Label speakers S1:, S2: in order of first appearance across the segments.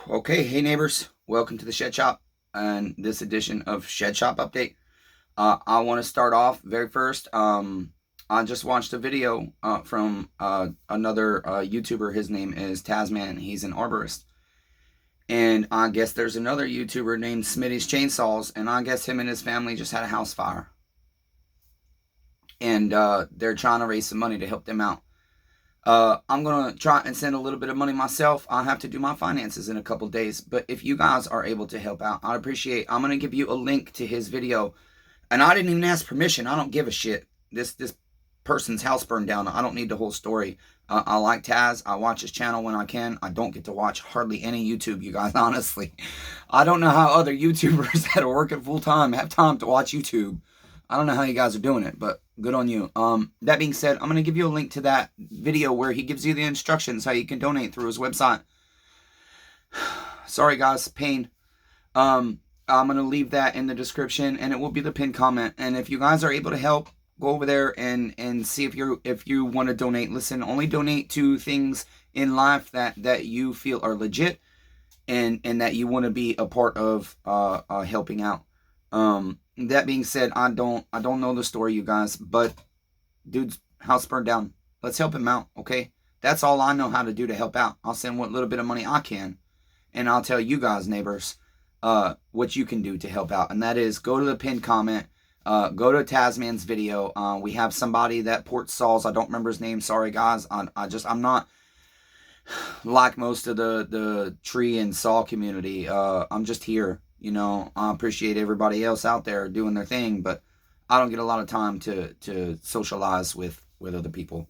S1: Okay, hey neighbors, welcome to the Shed Shop and this edition of Shed Shop Update. I want to start off very first. I just watched a video from another YouTuber. His name is Tasman. He's an arborist. And I guess there's another YouTuber named Smitty's Chainsaws, and I guess him and his family just had a house fire. And they're trying to raise some money to help them out. I'm going to try and send a little bit of money myself. I'll have to do my finances in a couple days. But if you guys are able to help out, I'd appreciate. I'm going to give you a link to his video. And I didn't even ask permission. I don't give a shit. This person's house burned down. I don't need the whole story. I like Taz. I watch his channel when I can. I don't get to watch hardly any YouTube, you guys, honestly. I don't know how other YouTubers that are working full time have time to watch YouTube. I don't know how you guys are doing it, but good on you. That being said, I'm going to give you a link to that video where he gives you the instructions how you can donate through his website. Sorry guys, pain. I'm going to leave that in the description, and it will be the pinned comment. And if you guys are able to help, go over there and see if you want to donate. Listen, only donate to things in life that you feel are legit and that you want to be a part of helping out. That being said, I don't know the story, you guys, but dude's house burned down. Let's help him out, okay? That's all I know how to do to help out. I'll send what little bit of money I can, and I'll tell you guys, neighbors, what you can do to help out. And that is go to the pinned comment, go to Tasman's video. We have somebody that ports saws. I don't remember his name. Sorry, guys. I'm not like most of the tree and saw community. I'm just here. You know, I appreciate everybody else out there doing their thing, but I don't get a lot of time to socialize with other people.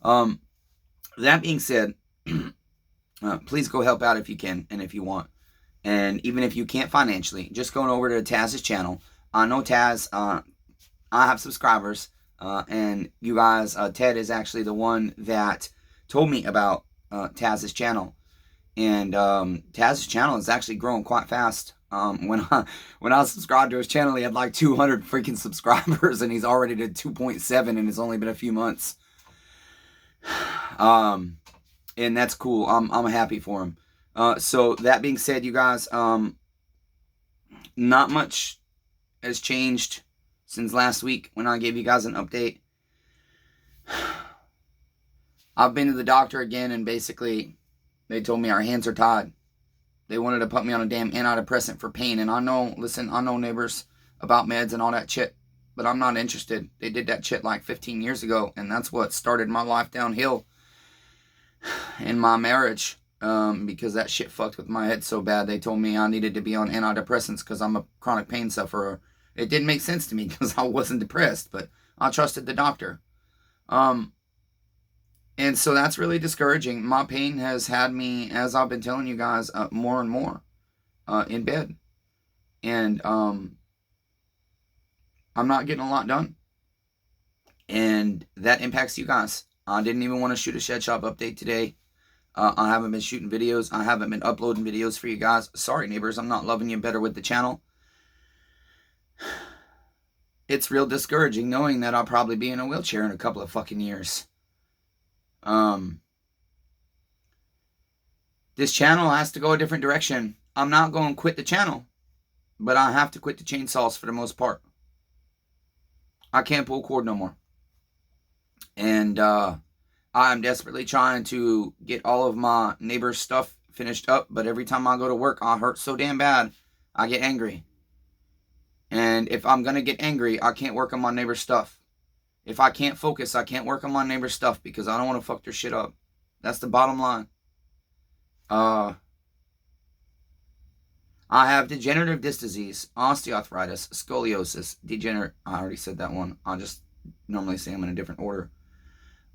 S1: That being said, please go help out if you can and if you want. And even if you can't financially, just going over to Taz's channel. I know Taz, I have subscribers, and you guys, Ted is actually the one that told me about Taz's channel. And Taz's channel is actually growing quite fast. When I subscribed to his channel, he had like 200 freaking subscribers, and he's already to 2.7, and it's only been a few months. And that's cool. I'm happy for him. So that being said, you guys, not much has changed since last week when I gave you guys an update. I've been to the doctor again, and basically they told me our hands are tied. They wanted to put me on a damn antidepressant for pain. And I know, listen, I know, neighbors, about meds and all that shit, but I'm not interested. They did that shit like 15 years ago, and that's what started my life downhill in my marriage, because that shit fucked with my head so bad. They told me I needed to be on antidepressants because I'm a chronic pain sufferer. It didn't make sense to me because I wasn't depressed, but I trusted the doctor. And so that's really discouraging. My pain has had me, as I've been telling you guys, more and more in bed. And I'm not getting a lot done. And that impacts you guys. I didn't even want to shoot a Shed Shop update today. I haven't been shooting videos. I haven't been uploading videos for you guys. Sorry, neighbors. I'm not loving you better with the channel. It's real discouraging knowing that I'll probably be in a wheelchair in a couple of fucking years. This channel has to go a different direction. I'm not going to quit the channel, but I have to quit the chainsaws for the most part. I can't pull cord no more. And I'm desperately trying to get all of my neighbor's stuff finished up, but every time I go to work, I hurt so damn bad, I get angry. And if I'm going to get angry, I can't work on my neighbor's stuff. If I can't focus, I can't work on my neighbor's stuff because I don't want to fuck their shit up. That's the bottom line. I have degenerative disc disease, osteoarthritis, scoliosis, I already said that one. I just normally say them in a different order.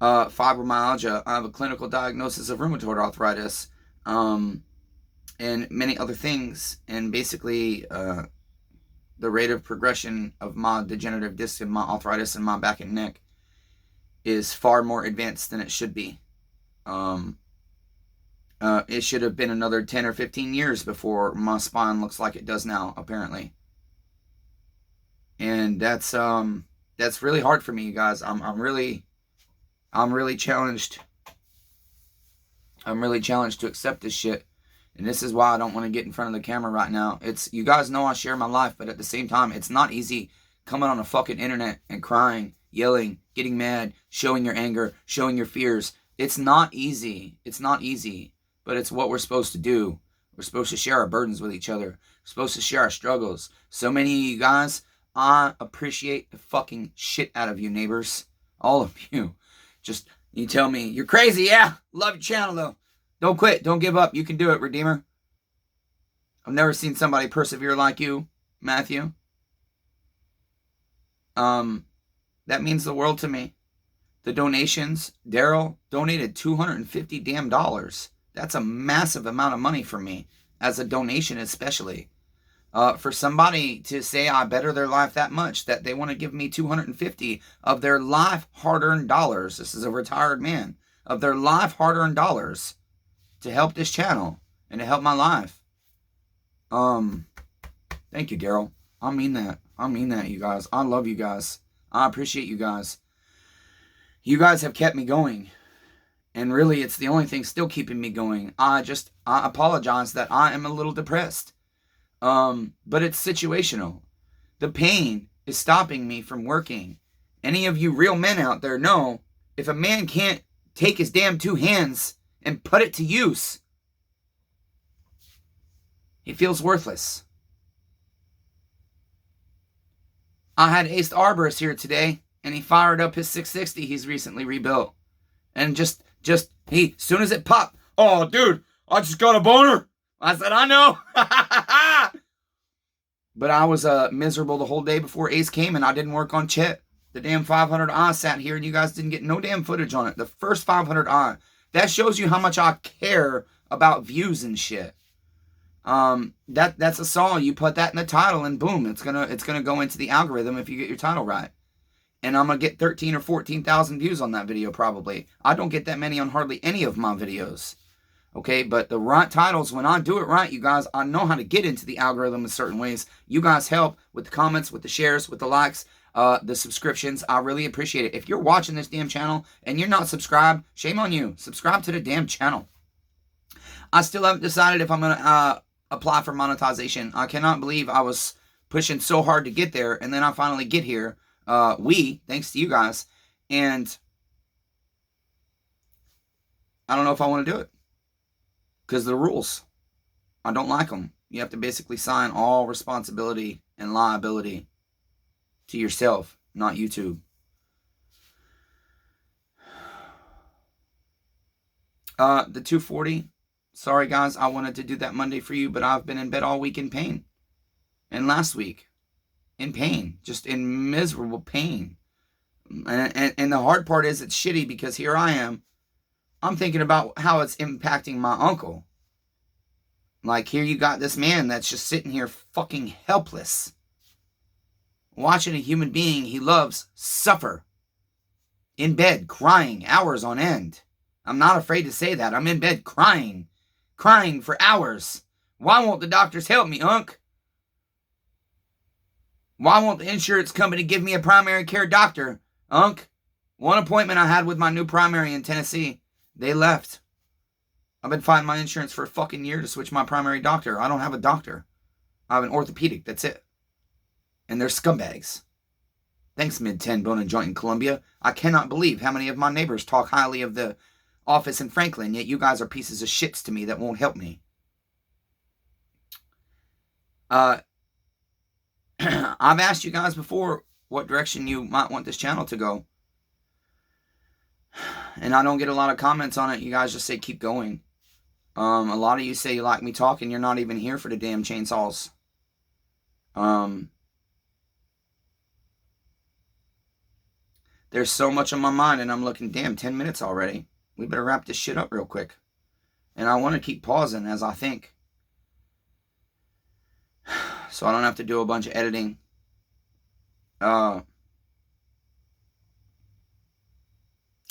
S1: Fibromyalgia. I have a clinical diagnosis of rheumatoid arthritis, and many other things. And basically, the rate of progression of my degenerative disc and my arthritis in my back and neck is far more advanced than it should be. It should have been another 10 or 15 years before my spine looks like it does now, apparently. And that's really hard for me, you guys. I'm really challenged. I'm really challenged to accept this shit And this is why I don't want to get in front of the camera right now. You guys know I share my life, but at the same time, it's not easy coming on a fucking internet and crying, yelling, getting mad, showing your anger, showing your fears. It's not easy. It's not easy, but it's what we're supposed to do. We're supposed to share our burdens with each other. We're supposed to share our struggles. So many of you guys, I appreciate the fucking shit out of you, neighbors. All of you. Just, you tell me, you're crazy, yeah. Love your channel, though. Don't quit. Don't give up. You can do it, Redeemer. I've never seen somebody persevere like you, Matthew. That means the world to me. The donations, Daryl donated $250 damn. That's a massive amount of money for me, as a donation especially. For somebody to say I better their life that much, that they want to give me $250 of their life hard-earned dollars. This is a retired man. Of their life hard-earned dollars to help this channel and to help my life. Thank you, Daryl. I mean that. I mean that, you guys. I love you guys. I appreciate you guys. You guys have kept me going. And really, it's the only thing still keeping me going. I apologize that I am a little depressed. But it's situational. The pain is stopping me from working. Any of you real men out there know, if a man can't take his damn two hands and put it to use, he feels worthless. I had Ace Arborist here today, and he fired up his 660 he's recently rebuilt. And just, as soon as it popped, oh, dude, I just got a boner. I said, I know. But I was miserable the whole day before Ace came, and I didn't work on Chet. The damn 500i sat here, and you guys didn't get no damn footage on it. The first 500i. That shows you how much I care about views and shit. That's a song. You put that in the title, and boom, it's gonna go into the algorithm if you get your title right. And I'm gonna get 13 or 14,000 views on that video probably. I don't get that many on hardly any of my videos. Okay, but the right titles, when I do it right, you guys, I know how to get into the algorithm in certain ways. You guys help with the comments, with the shares, with the likes, the subscriptions. I really appreciate it. If you're watching this damn channel and you're not subscribed, shame on you. Subscribe to the damn channel. I still haven't decided if I'm going to apply for monetization. I cannot believe I was pushing so hard to get there, and then I finally get here. Thanks to you guys. And I don't know if I want to do it. Because the rules, I don't like them. You have to basically sign all responsibility and liability to yourself, not YouTube. The 240. Sorry, guys. I wanted to do that Monday for you, but I've been in bed all week in pain. And last week, in pain. Just in miserable pain. And the hard part is it's shitty because here I am. I'm thinking about how it's impacting my uncle. Like, here you got this man that's just sitting here fucking helpless. Watching a human being he loves suffer. In bed, crying, hours on end. I'm not afraid to say that. I'm in bed crying. Crying for hours. Why won't the doctors help me, Unc? Why won't the insurance company give me a primary care doctor, Unc? One appointment I had with my new primary in Tennessee. They left. I've been fighting my insurance for a fucking year to switch my primary doctor. I don't have a doctor. I have an orthopedic. That's it. And they're scumbags. Thanks, Mid-10 Bone and Joint in Columbia. I cannot believe how many of my neighbors talk highly of the office in Franklin, yet you guys are pieces of shits to me that won't help me. I've asked you guys before what direction you might want this channel to go. And I don't get a lot of comments on it. You guys just say keep going. A lot of you say you like me talking. You're not even here for the damn chainsaws. There's so much on my mind, and I'm looking, damn, 10 minutes already. We better wrap this shit up real quick. And I want to keep pausing as I think. So I don't have to do a bunch of editing.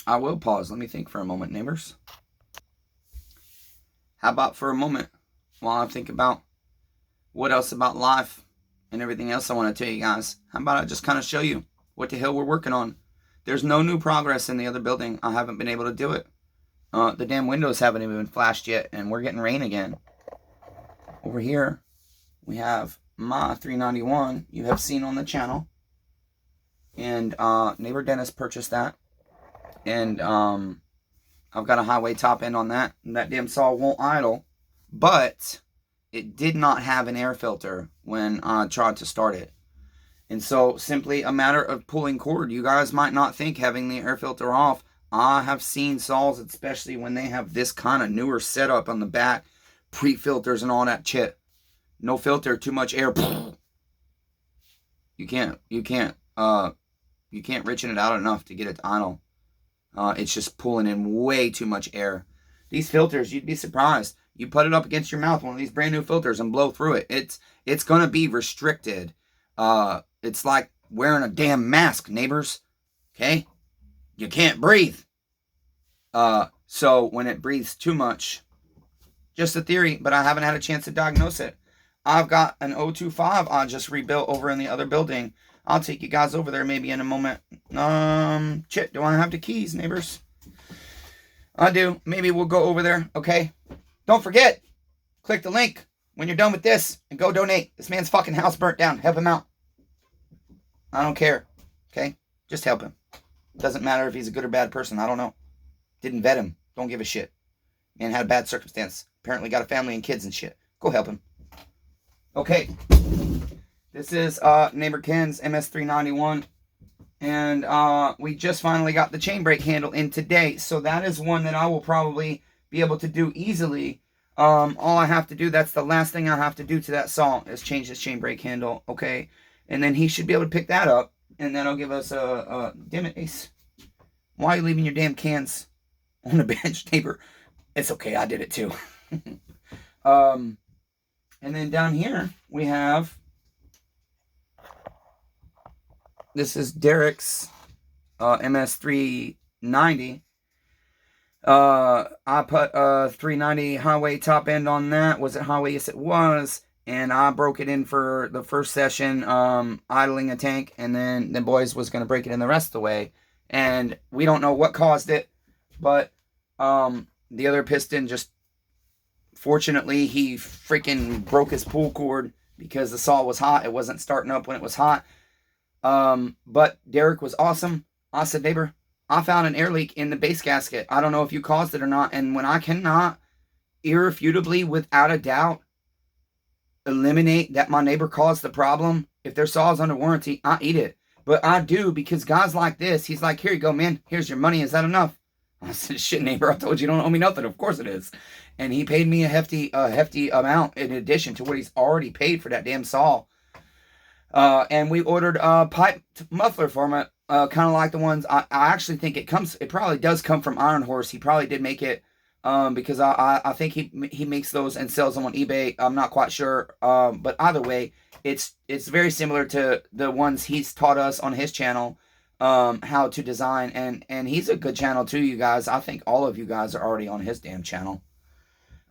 S1: I will pause. Let me think for a moment, neighbors. How about for a moment while I think about what else about life and everything else I want to tell you guys. How about I just kind of show you what the hell we're working on. There's no new progress in the other building. I haven't been able to do it. The damn windows haven't even been flashed yet, and we're getting rain again. over here, we have my 391 you have seen on the channel. And neighbor Dennis purchased that. And I've got a highway top end on that. And that damn saw won't idle. But it did not have an air filter when I tried to start it. And so, simply a matter of pulling cord. You guys might not think having the air filter off. I have seen saws, especially when they have this kind of newer setup on the back, pre-filters and all that shit. No filter, too much air. You can't richen it out enough to get it to idle. It's just pulling in way too much air. These filters, you'd be surprised. You put it up against your mouth, one of these brand new filters, and blow through it. It's gonna be restricted. It's like wearing a damn mask, neighbors. Okay? You can't breathe. So when it breathes too much, just a theory, but I haven't had a chance to diagnose it. I've got an 025 I just rebuilt over in the other building. I'll take you guys over there maybe in a moment. Shit, do I have the keys, neighbors? I do. Maybe we'll go over there, okay? Don't forget, click the link when you're done with this and go donate. This man's fucking house burnt down. Help him out. I don't care, okay? Just help him. Doesn't matter if he's a good or bad person. I don't know. Didn't vet him. Don't give a shit. Man had a bad circumstance. Apparently got a family and kids and shit. Go help him. Okay. This is neighbor Ken's MS391. And we just finally got the chain brake handle in today. So that is one that I will probably be able to do easily. All I have to do, that's the last thing I have to do to that saw, is change this chain brake handle. Okay. And then he should be able to pick that up. And that'll give us damn it, Ace. Why are you leaving your damn cans on the bench, neighbor? It's okay, I did it too. And then down here, we have... This is Derek's MS390. I put a 390 highway top end on that. Was it highway? Yes, it was. And I broke it in for the first session, idling a tank. And then the boys was going to break it in the rest of the way. And we don't know what caused it. But the other piston just... Fortunately, he freaking broke his pull cord because the saw was hot. It wasn't starting up when it was hot. But Derek was awesome. I said, neighbor, I found an air leak in the base gasket. I don't know if you caused it or not. And when I cannot irrefutably, without a doubt, eliminate that my neighbor caused the problem, if their saw is under warranty, I eat it. But I do, because guys like this, he's like, here you go, man. Here's your money. Is that enough? I said, shit, neighbor, I told you don't owe me nothing. Of course it is. And he paid me a hefty amount in addition to what he's already paid for that damn saw. And we ordered a pipe muffler for it, kind of like the ones. I actually think it probably does come from Iron Horse. He probably did make it, because I think he makes those and sells them on eBay. I'm not quite sure, but either way, it's very similar to the ones he's taught us on his channel, how to design, and he's a good channel too, you guys. I think all of you guys are already on his damn channel.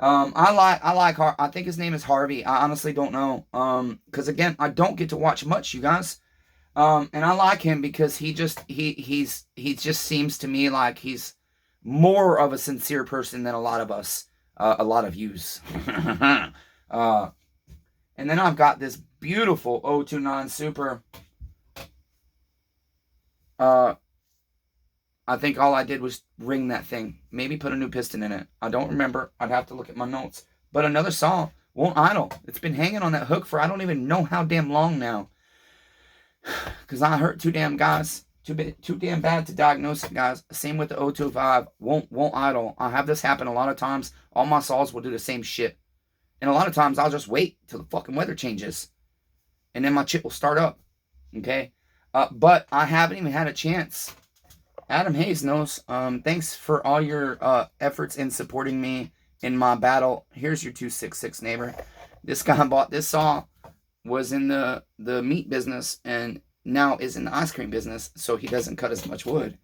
S1: I think his name is Harvey. I honestly don't know. Cause again, I don't get to watch much, you guys. And I like him because he just seems to me like he's more of a sincere person than a lot of us, a lot of yous. And then I've got this beautiful 029 Super. I think all I did was ring that thing. Maybe put a new piston in it. I don't remember. I'd have to look at my notes. But another saw won't idle. It's been hanging on that hook for I don't even know how damn long now. Because I hurt too damn guys. Too damn bad to diagnose it, guys. Same with the 025. Won't idle. I have this happen a lot of times. All my saws will do the same shit. And a lot of times I'll just wait till the fucking weather changes. And then my chip will start up. Okay? But I haven't even had a chance. Adam Hayes knows. Thanks for all your efforts in supporting me in my battle. Here's your 266 neighbor. This guy bought this saw, was in the meat business, and now is in the ice cream business, so he doesn't cut as much wood.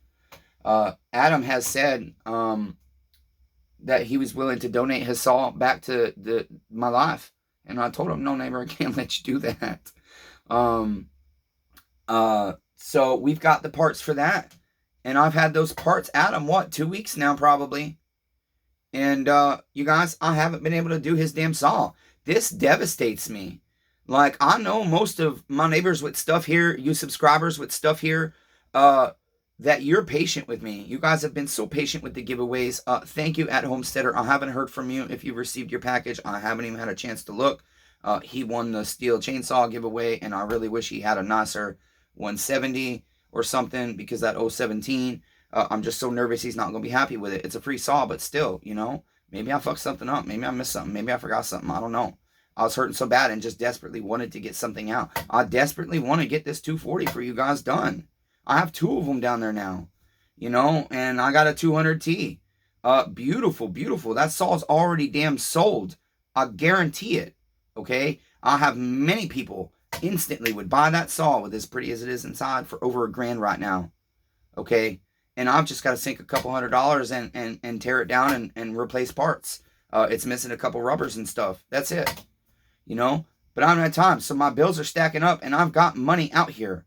S1: Adam has said that he was willing to donate his saw back to my life. And I told him, no, neighbor, I can't let you do that. So we've got the parts for that. And I've had those parts, Adam, 2 weeks now, probably. And, you guys, I haven't been able to do his damn saw. this devastates me. Like, I know most of my neighbors with stuff here, you subscribers with stuff here, that you're patient with me. You guys have been so patient with the giveaways. Thank you, at Homesteader. I haven't heard from you if you received your package. I haven't even had a chance to look. He won the steel chainsaw giveaway, and I really wish he had a nicer 170 or something, because that 017, I'm just so nervous he's not going to be happy with it. It's a free saw, but still, you know, maybe I fucked something up. Maybe I missed something. Maybe I forgot something. I don't know. I was hurting so bad and just desperately wanted to get something out. I desperately want to get this 240 for you guys done. I have 2 of them down there now, you know, and I got a 200T. Beautiful, beautiful. That saw's already damn sold. I guarantee it, okay? I have many people instantly would buy that saw with as pretty as it is inside for over $1,000 right now, okay? And I've just got to sink a couple $100 and tear it down and replace parts. It's missing a couple rubbers and stuff. That's it. You know, but I don't have time. So my bills are stacking up and I've got money out here.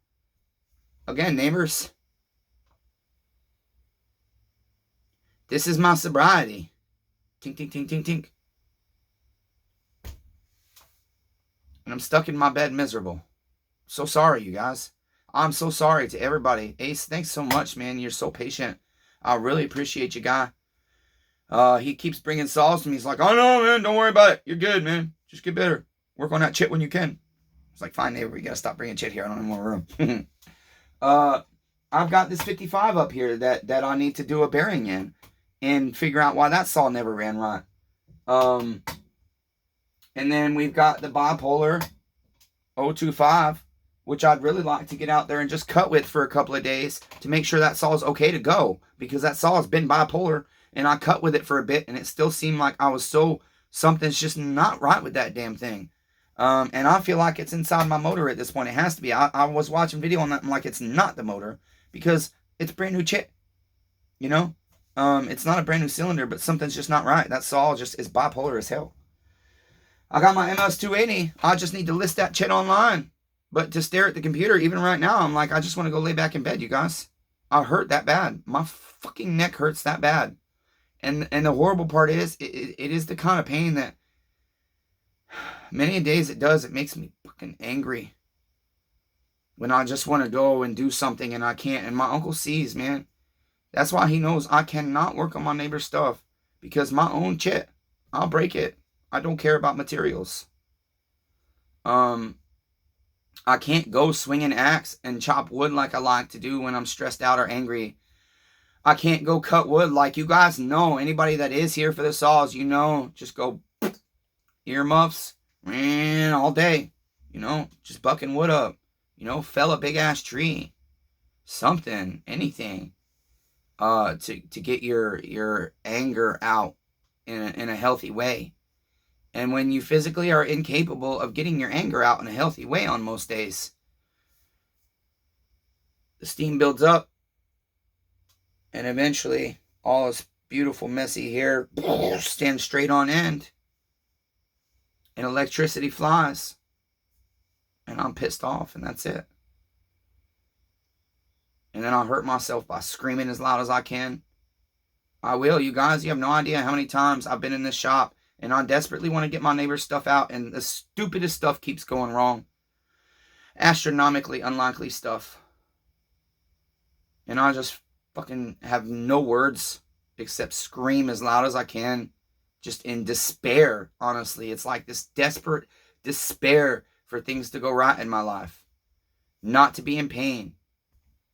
S1: Again, neighbors, this is my sobriety. Tink, tink, tink, tink, tink. And I'm stuck in my bed miserable. So sorry, you guys. I'm so sorry to everybody. Ace, thanks so much, man. You're so patient. I really appreciate you, guy. He keeps bringing saws to me. He's like, oh, no, man, don't worry about it. You're good, man. Just get better. Work on that chit when you can. It's like, fine, neighbor, we got to stop bringing chit here. I don't have more room. I've got this 55 up here that I need to do a bearing in and figure out why that saw never ran right. And then we've got the bipolar 025, which I'd really like to get out there and just cut with for a couple of days to make sure that saw is okay to go, because that saw has been bipolar and I cut with it for a bit and it still seemed like something's just not right with that damn thing. And I feel like it's inside my motor at this point. It has to be. I was watching video on that. I'm like, it's not the motor, because it's brand new chit. You know, it's not a brand new cylinder, but something's just not right. That saw just is bipolar as hell. I got my MS280. I just need to list that chit online. But to stare at the computer, even right now, I'm like, I just want to go lay back in bed, you guys. I hurt that bad. My fucking neck hurts that bad. And the horrible part is, it is the kind of pain that many days it makes me fucking angry. When I just want to go and do something and I can't. And my uncle sees, man. That's why he knows I cannot work on my neighbor's stuff. Because my own chit, I'll break it. I don't care about materials. I can't go swing an axe and chop wood like I like to do when I'm stressed out or angry. I can't go cut wood like you guys know. Anybody that is here for the saws, you know, just go earmuffs, man, all day. You know, just bucking wood up. You know, fell a big ass tree. Something, anything. To get your anger out in a healthy way. And when you physically are incapable of getting your anger out in a healthy way on most days, the steam builds up. And eventually, all this beautiful, messy hair stands straight on end. And electricity flies. And I'm pissed off, and that's it. And then I'll hurt myself by screaming as loud as I can. I will, you guys. You have no idea how many times I've been in this shop, and I desperately want to get my neighbor's stuff out, and the stupidest stuff keeps going wrong. Astronomically unlikely stuff. And I just fucking have no words except scream as loud as I can, just in despair. Honestly, it's like this desperate despair for things to go right in my life, not to be in pain.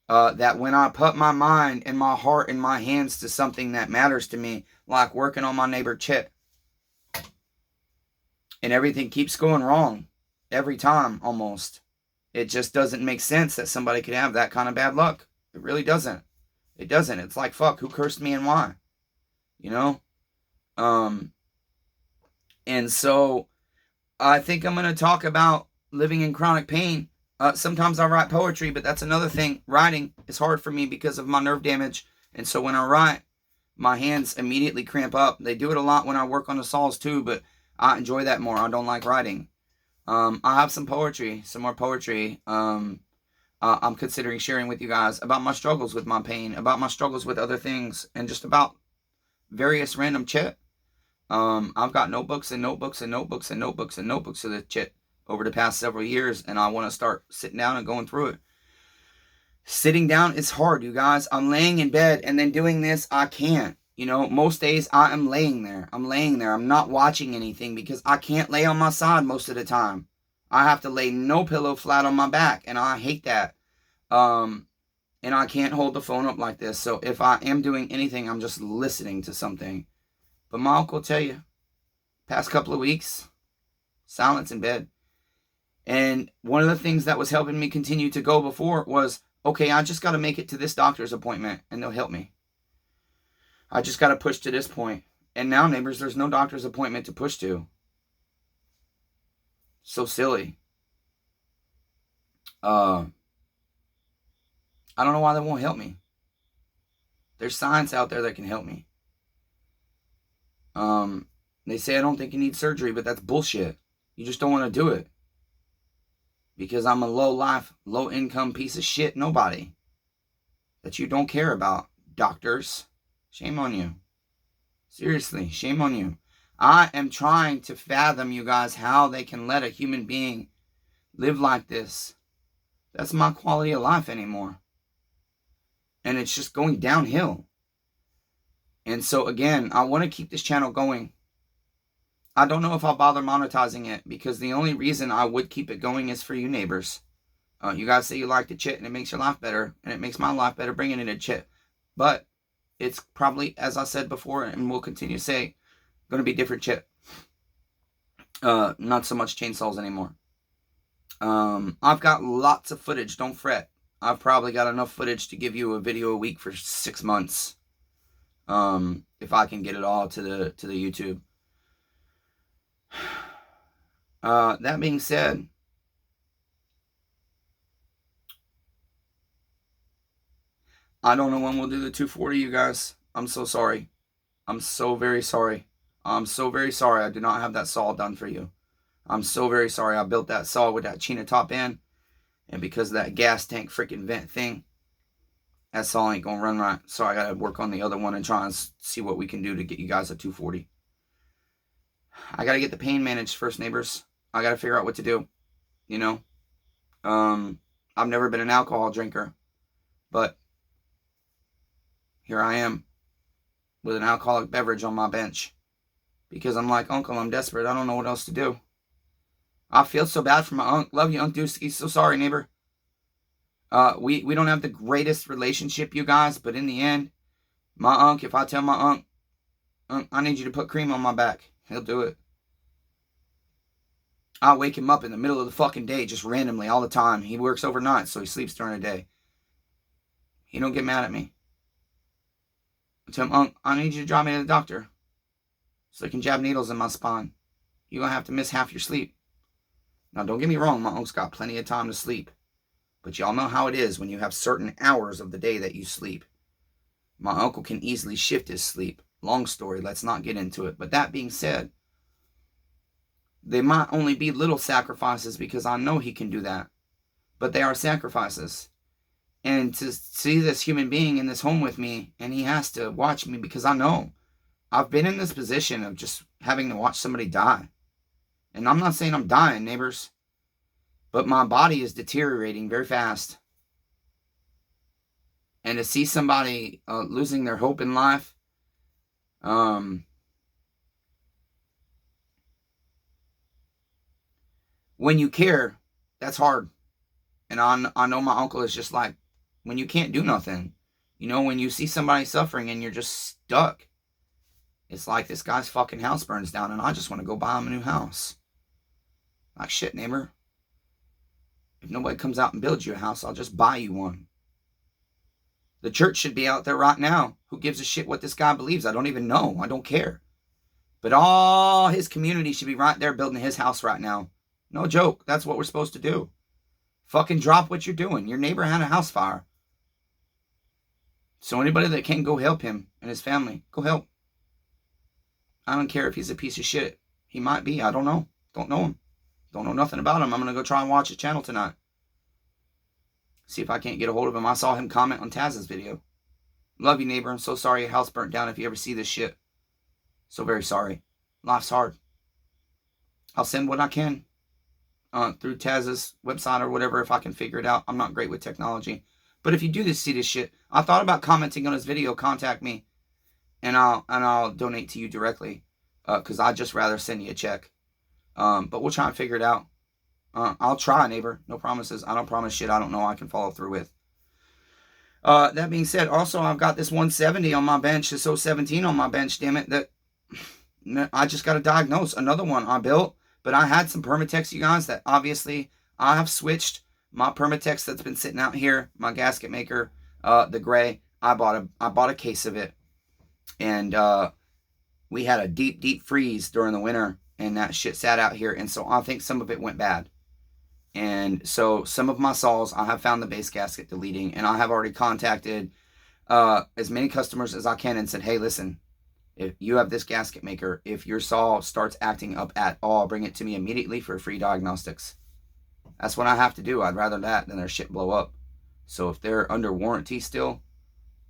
S1: That when I put my mind and my heart and my hands to something that matters to me, like working on my neighbor Chip, and everything keeps going wrong every time almost. It just doesn't make sense that somebody could have that kind of bad luck. It really doesn't. It doesn't. It's like, fuck, who cursed me and why? You know? And so I think I'm going to talk about living in chronic pain. Sometimes I write poetry, but that's another thing. Writing is hard for me because of my nerve damage. And so when I write, my hands immediately cramp up. They do it a lot when I work on the saws too, but I enjoy that more. I don't like writing. I have some poetry, some more poetry. I'm considering sharing with you guys about my struggles with my pain, about my struggles with other things, and just about various random shit. I've got notebooks and notebooks and notebooks and notebooks and notebooks of this shit over the past several years, and I want to start sitting down and going through it. Sitting down is hard, you guys. I'm laying in bed, and then doing this, I can't. You know, most days I am laying there. I'm not watching anything because I can't lay on my side most of the time. I have to lay no pillow flat on my back, and I hate that. And I can't hold the phone up like this. So if I am doing anything, I'm just listening to something. But my uncle will tell you, past couple of weeks, silence in bed. And one of the things that was helping me continue to go before was, okay, I just got to make it to this doctor's appointment and they'll help me. I just got to push to this point. And now, neighbors, there's no doctor's appointment to push to. So silly. I don't know why they won't help me. There's science out there that can help me. They say I don't think you need surgery, but that's bullshit. You just don't want to do it. Because I'm a low-life, low-income piece of shit nobody. That you don't care about. Doctors, shame on you. Seriously, shame on you. I am trying to fathom, you guys, how they can let a human being live like this. That's my quality of life anymore. And it's just going downhill. And so, again, I want to keep this channel going. I don't know if I'll bother monetizing it, because the only reason I would keep it going is for you neighbors. You guys say you like the chit and it makes your life better, and it makes my life better bringing in a chit. But it's probably, as I said before, and we'll continue to say, going to be different chit. Not so much chainsaws anymore. I've got lots of footage, don't fret. I've probably got enough footage to give you a video a week for 6 months. If I can get it all to the YouTube. That being said, I don't know when we'll do the 240, you guys. I'm so sorry. I'm so very sorry. I'm so very sorry I did not have that saw done for you. I'm so very sorry I built that saw with that China top end. And because of that gas tank freaking vent thing, that saw ain't gonna run right. So I gotta work on the other one and try and see what we can do to get you guys a 240. I gotta get the pain managed first, neighbors. I gotta figure out what to do. You know? I've never been an alcohol drinker. But here I am with an alcoholic beverage on my bench. Because I'm like, Uncle, I'm desperate. I don't know what else to do. I feel so bad for my Unc. Love you, Unc Dusky. So sorry, neighbor. We don't have the greatest relationship, you guys. But in the end, my Unc, if I tell my Unc, I need you to put cream on my back, he'll do it. I wake him up in the middle of the fucking day, just randomly, all the time. He works overnight, so he sleeps during the day. He don't get mad at me. I tell him, Unc, I need you to drive me to the doctor, so they can jab needles in my spine. You're going to have to miss half your sleep. Now, don't get me wrong, my Unc's got plenty of time to sleep. But y'all know how it is when you have certain hours of the day that you sleep. My uncle can easily shift his sleep. Long story, let's not get into it. But that being said, they might only be little sacrifices because I know he can do that. But they are sacrifices. And to see this human being in this home with me, and he has to watch me because I know I've been in this position of just having to watch somebody die. And I'm not saying I'm dying, neighbors, but my body is deteriorating very fast. And to see somebody losing their hope in life, when you care, that's hard. And I know my uncle is just like, when you can't do nothing, you know, when you see somebody suffering and you're just stuck, it's like this guy's fucking house burns down and I just want to go buy him a new house. Like, shit, neighbor. If nobody comes out and builds you a house, I'll just buy you one. The church should be out there right now. Who gives a shit what this guy believes? I don't even know. I don't care. But all his community should be right there building his house right now. No joke. That's what we're supposed to do. Fucking drop what you're doing. Your neighbor had a house fire. So anybody that can, go help him and his family. Go help. I don't care if he's a piece of shit. He might be. I don't know. Don't know him. Don't know nothing about him. I'm going to go try and watch his channel tonight. See if I can't get a hold of him. I saw him comment on Taz's video. Love you, neighbor. I'm so sorry your house burnt down if you ever see this shit. So very sorry. Life's hard. I'll send what I can through Taz's website or whatever if I can figure it out. I'm not great with technology. But if you do see this shit, I thought about commenting on his video. Contact me, and I'll donate to you directly, because I'd just rather send you a check. But we'll try and figure it out. I'll try, neighbor. No promises. I don't promise shit I don't know I can follow through with. That being said, also I've got this 170 on my bench, this 017 on my bench. Damn it, that I just got to diagnose. Another one I built, but I had some Permatex, you guys, that obviously I have switched. My Permatex that's been sitting out here, my gasket maker, the gray. I bought a case of it, and we had a deep freeze during the winter, and that shit sat out here, and so I think some of it went bad. And so some of my saws, I have found the base gasket deleting, and I have already contacted as many customers as I can and said, hey, listen, if you have this gasket maker, if your saw starts acting up at all, bring it to me immediately for free diagnostics. That's what I have to do. I'd rather that than their shit blow up. So if they're under warranty still,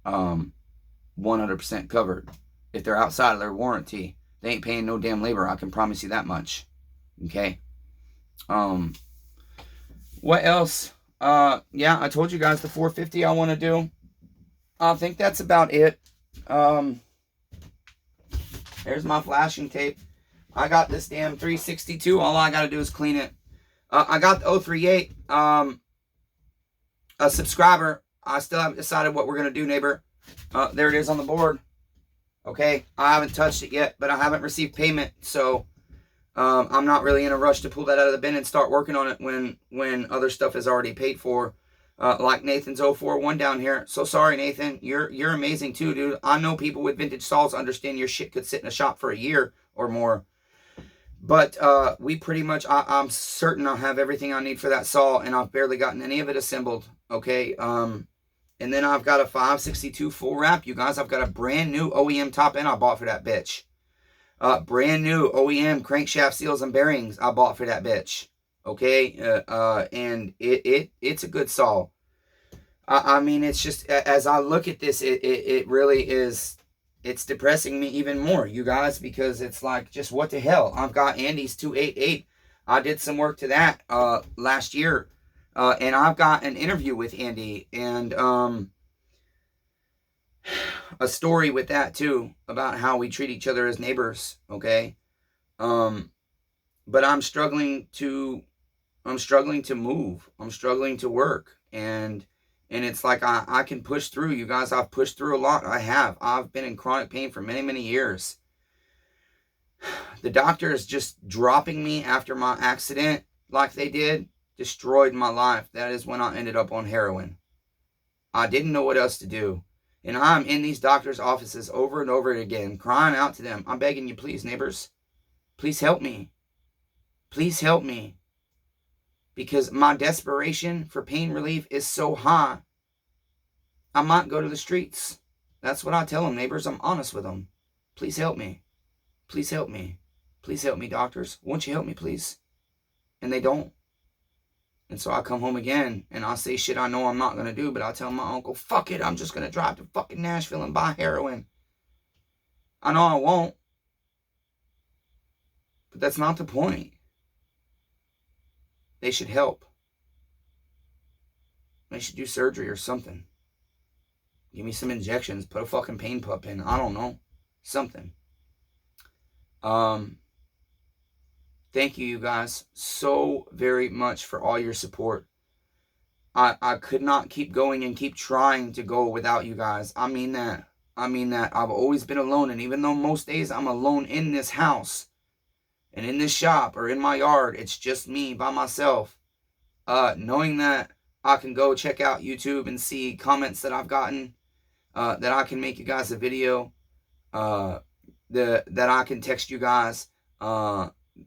S1: 100% covered. If they're outside of their warranty, they ain't paying no damn labor. I can promise you that much. Okay? What else? Yeah, I told you guys the 450 I want to do. I think that's about it. There's my flashing tape. I got this damn 362. All I got to do is clean it. I got the 038. A subscriber. I still haven't decided what we're going to do, neighbor. There it is on the board. Okay, I haven't touched it yet, but I haven't received payment, so I'm not really in a rush to pull that out of the bin and start working on it when other stuff is already paid for, like Nathan's 041 down here. So sorry, Nathan. You're amazing too, dude. I know people with vintage saws understand your shit could sit in a shop for a year or more. But we pretty much, I'm certain I'll have everything I need for that saw, and I've barely gotten any of it assembled, okay? And then I've got a 562 full wrap, you guys. I've got a brand new OEM top end I bought for that bitch. Brand new OEM crankshaft seals and bearings I bought for that bitch. Okay? And it's a good saw. I mean, it's just, as I look at this, it really is, it's depressing me even more, you guys, because it's like, just what the hell? I've got Andy's 288. I did some work to that last year. And I've got an interview with Andy and a story with that too, about how we treat each other as neighbors, okay? But I'm struggling to move. I'm struggling to work. And it's like I can push through, you guys. I've pushed through a lot. I've been in chronic pain for many, many years. The doctor is just dropping me after my accident like they did. Destroyed my life. That is when I ended up on heroin. I didn't know what else to do. And I'm in these doctors' offices over and over again, crying out to them. I'm begging you, please, neighbors. Please help me. Please help me. Because my desperation for pain relief is so high, I might go to the streets. That's what I tell them, neighbors. I'm honest with them. Please help me. Please help me. Please help me, doctors. Won't you help me, please? And they don't. And so I come home again, and I say shit I know I'm not going to do, but I tell my uncle, fuck it, I'm just going to drive to fucking Nashville and buy heroin. I know I won't. But that's not the point. They should help. They should do surgery or something. Give me some injections, put a fucking pain pup in, I don't know. Something. Thank you guys so very much for all your support. I could not keep going and keep trying to go without you guys. I mean that. I've always been alone, and even though most days I'm alone in this house and in this shop or in my yard, it's just me by myself. Knowing that I can go check out YouTube and see comments that I've gotten, that I can make you guys a video, that I can text you guys,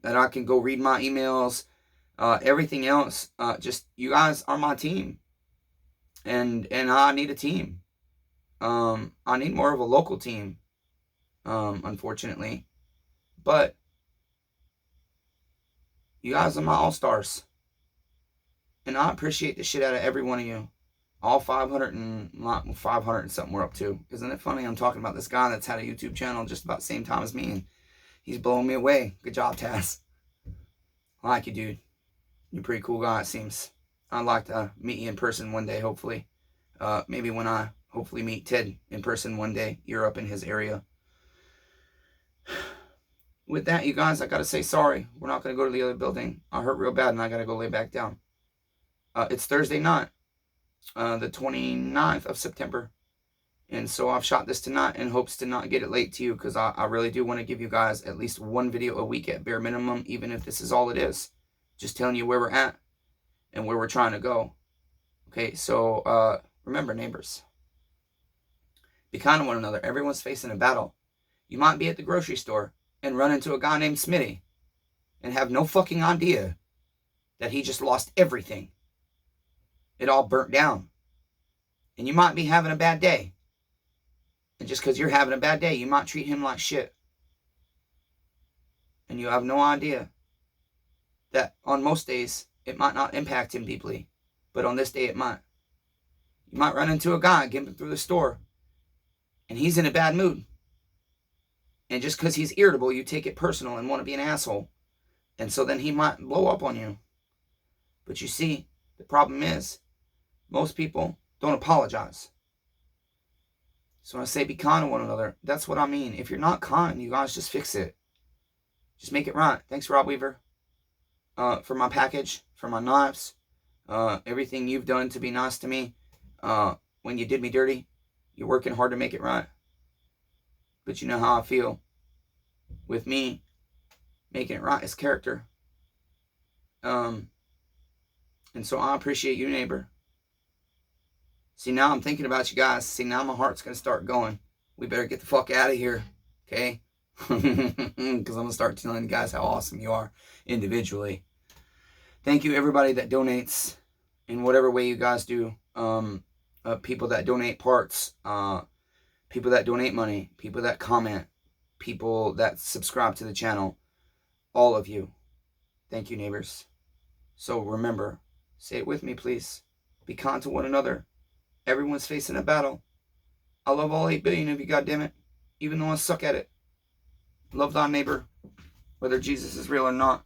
S1: that I can go read my emails, everything else. Just, you guys are my team. And I need a team. I need more of a local team, unfortunately. But you guys are my all-stars. And I appreciate the shit out of every one of you. All 500 and something we're up to. Isn't it funny? I'm talking about this guy that's had a YouTube channel just about the same time as me. And He's blowing me away. Good job, Taz. I like you, dude. You're a pretty cool guy, it seems. I'd like to meet you in person one day, hopefully. Maybe when I hopefully meet Ted in person one day. You're up in his area. With that, you guys, I gotta say sorry. We're not gonna go to the other building. I hurt real bad and I gotta go lay back down. It's Thursday night, the 29th of September. And so I've shot this tonight in hopes to not get it late to you, because I really do want to give you guys at least one video a week at bare minimum, even if this is all it is. Just telling you where we're at and where we're trying to go. Okay, so remember, neighbors, be kind to one another. Everyone's facing a battle. You might be at the grocery store and run into a guy named Smitty and have no fucking idea that he just lost everything. It all burnt down. And you might be having a bad day. And just because you're having a bad day, you might treat him like shit. And you have no idea that on most days, it might not impact him deeply. But on this day, it might. You might run into a guy, get him through the store, and he's in a bad mood. And just because he's irritable, you take it personal and want to be an asshole. And so then he might blow up on you. But you see, the problem is, most people don't apologize. So when I say be kind to one another, that's what I mean. If you're not kind, you guys just fix it. Just make it right. Thanks, Rob Weaver, for my package, for my knives, everything you've done to be nice to me. When you did me dirty, you're working hard to make it right. But you know how I feel. With me, making it right is character. And so I appreciate you, neighbor. See, now I'm thinking about you guys. See, now my heart's going to start going. We better get the fuck out of here, okay? Because I'm going to start telling you guys how awesome you are individually. Thank you, everybody that donates in whatever way you guys do. People that donate parts, people that donate money, people that comment, people that subscribe to the channel. All of you. Thank you, neighbors. So remember, say it with me, please. Be kind to one another. Everyone's facing a battle. I love all 8 billion of you, goddammit. Even though I suck at it. Love thy neighbor, whether Jesus is real or not.